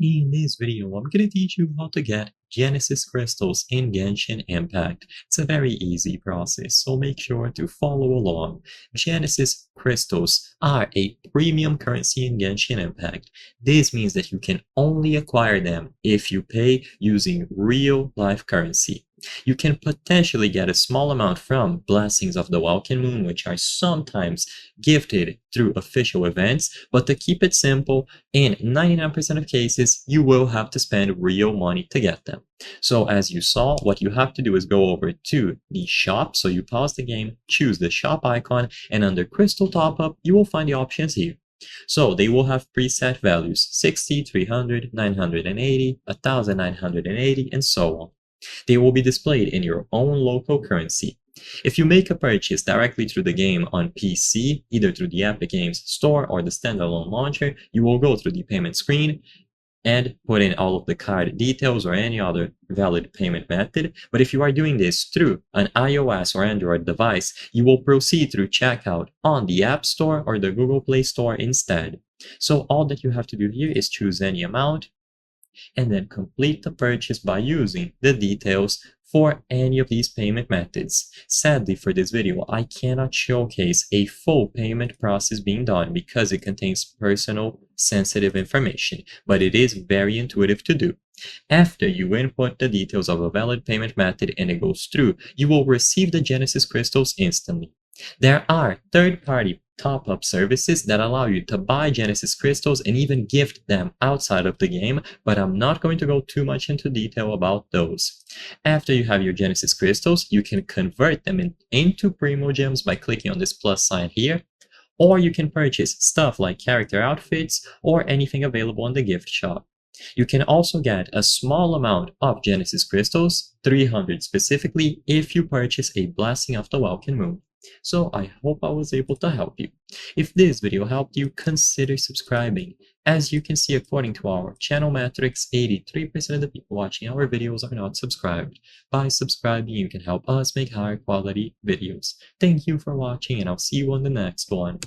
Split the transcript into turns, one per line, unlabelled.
In this video, I'm going to teach you how to get Genesis crystals in Genshin Impact. It's a very easy process, so make sure to follow along. Genesis crystals are a premium currency in Genshin Impact. This means that you can only acquire them if you pay using real life currency. You can potentially get a small amount from Blessings of the Welkin Moon, which are sometimes gifted through official events, but to keep it simple, in 99% of cases, you will have to spend real money to get them. So as you saw, what you have to do is go over to the shop. So you pause the game, choose the shop icon, and under Crystal Top Up, you will find the options here. So they will have preset values 60, 300, 980, 1980, and so on. They will be displayed in your own local currency. If you make a purchase directly through the game on PC, either through the Epic Games Store or the standalone launcher, you will go through the payment screen and put in all of the card details or any other valid payment method. But if you are doing this through an iOS or Android device, you will proceed through checkout on the App Store or the Google Play Store instead. So all that you have to do here is choose any amount and then complete the purchase by using the details for any of these payment methods. Sadly, for this video, I cannot showcase a full payment process being done because it contains personal sensitive information, but it is very intuitive to do. After you input the details of a valid payment method and it goes through, you will receive the Genesis crystals instantly. There are third-party top-up services that allow you to buy Genesis crystals and even gift them outside of the game, but I'm not going to go too much into detail about those. After you have your Genesis crystals, you can convert them into Primogems by clicking on this plus sign here, or you can purchase stuff like character outfits or anything available in the gift shop. You can also get a small amount of Genesis crystals, 300 specifically, if you purchase a Blessing of the Welkin Moon. So I hope I was able to help you. If this video helped you, consider subscribing. As you can see, according to our channel metrics, 83% of the people watching our videos are not subscribed. By subscribing, you can help us make higher quality videos. Thank you for watching, and I'll see you on the next one.